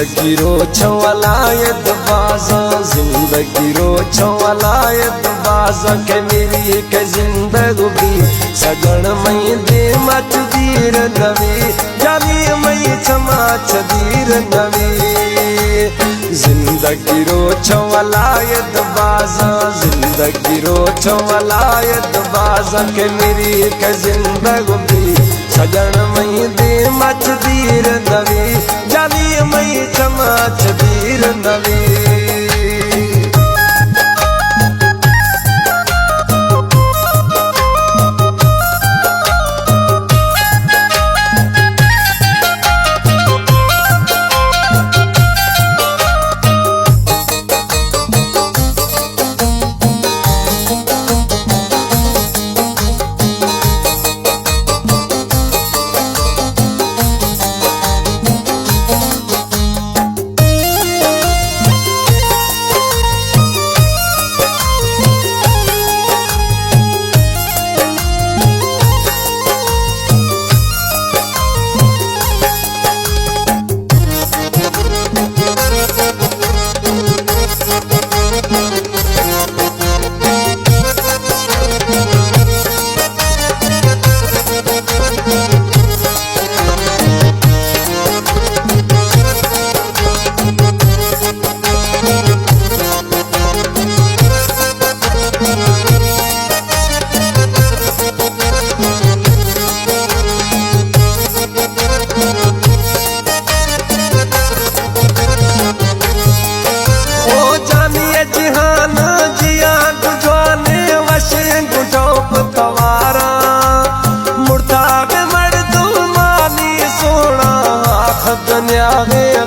जिंदगी रो छवलायत बाजा, जिंदगी रो छवलायत बाजा के मेरी के जिंदगी सजन मई दे मच दीर नवी, जानी मई चमाच दीर नवी। जिंदगी रो छवलायत बाजा, जिंदगी रो छवलायत बाजा के मेरी के जिंदगी सजन मई दे मच दीर नवी, जानी मई चमाच दीर नवी।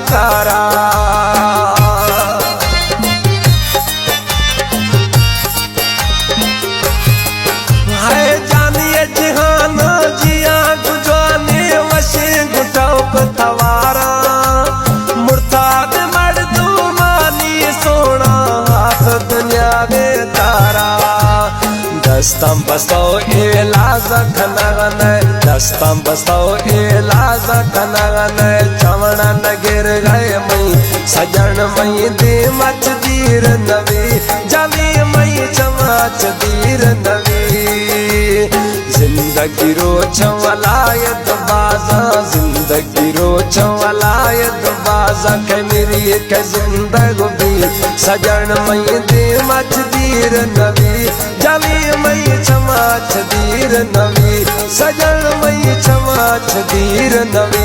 तारा हाय जानिए जहान जिया गुजाने वशे गुटौप तवारा, मुर्ताद मर्दू मानी सोना हाथ दुनिया दे तारा। दस्तम बस्तो इलाज खनगन, दस्तम बस्तो इलाज खनगन, चवना न गिर गए मई सजन मई दे मच दीर नवी, जानी मई चमाच दीर नवी। जिंदगी रो छवलायत बाजा, जिंदगी रो छवलायत बाजा के मेरी के जिंदगी सजन मई दे मच दीर नवी, जानी मई चमाच दीर नवी, सजन मई चमाच दीर नवी।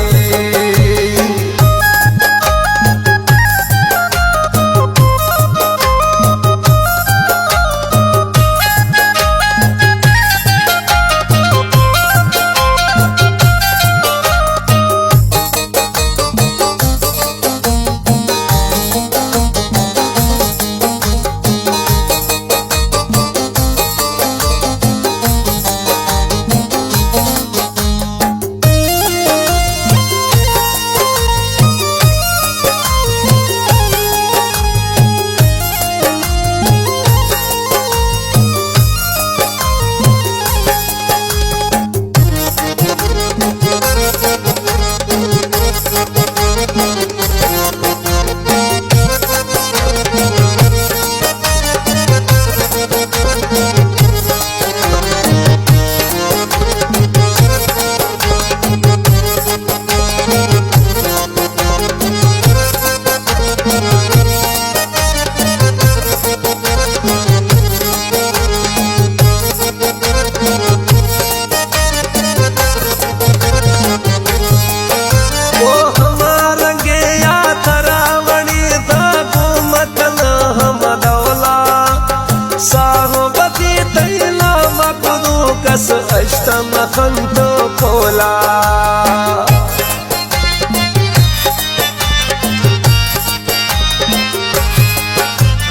अष्टम खंडो खोला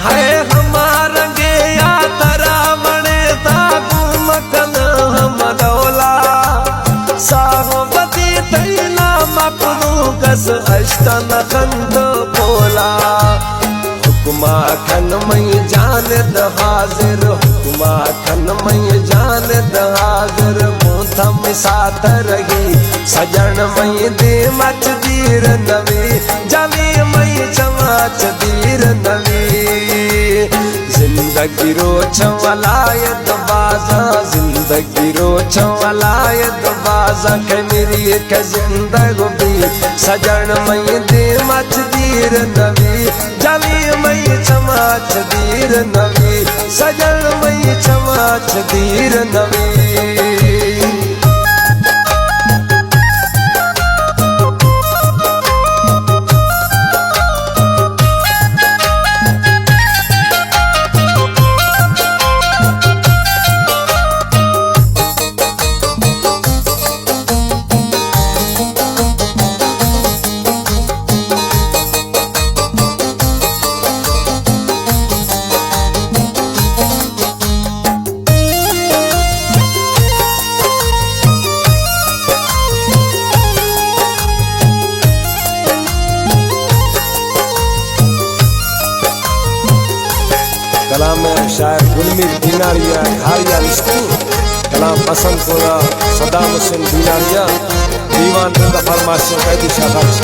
है हमारा गया तरावणे दागू मकन हम दौला, साहोबती तैला मकनू कस अष्टम खंडो खोला। हुक्मा खन मई जान जान द हाजिर हुकुमा खन मई जान द हाजिर मोथम साथ रही सजन मई दे मच दीर नवी जली मई चमाच दीर नवी जिंदगी रो छवलायत बाजा जिंदगी रो छवलायत बाजा के मेरी के जिंदगी सजन मई दे मच दीर नवी जली मई चमाच दीर नवी सजन मई चमाच दीर नवी। कलाम में शायर गुलमीर दीनारिया घारिया रिश्ती कलाम पसंद पूरा सदाम हुसैन दीनारिया दीवान रंदा फरमाइश कैदी शाबाश।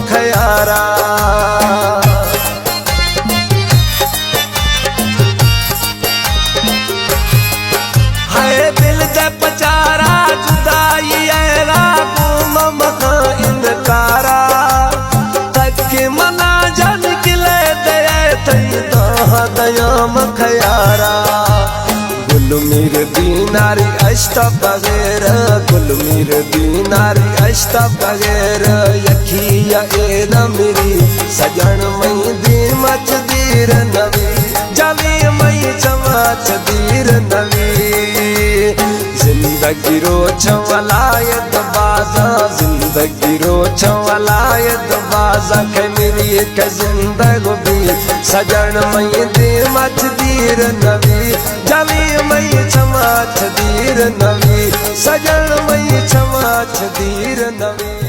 खयारा है दिल दे पचारा जुदाई ऐरा गुम मखा इनकारा तक मना जन किले दे तई दयाम खयारा गुलमीर दीनारी अश्ता बगैर गुलमीर दीनारी अश्ता बगैर यखिया एना मेरी सजन मई दी मच दीर नवी जली मई चमाच दीर नवी जिंदगी रो छवलायत बाजा जिंदगी रो छवलायत बाजा के मेरी के जिंदगी सजन मई दी मच दीर नवी जली मई चमाच दीर नवी सजन मई चमाच दीर नवी।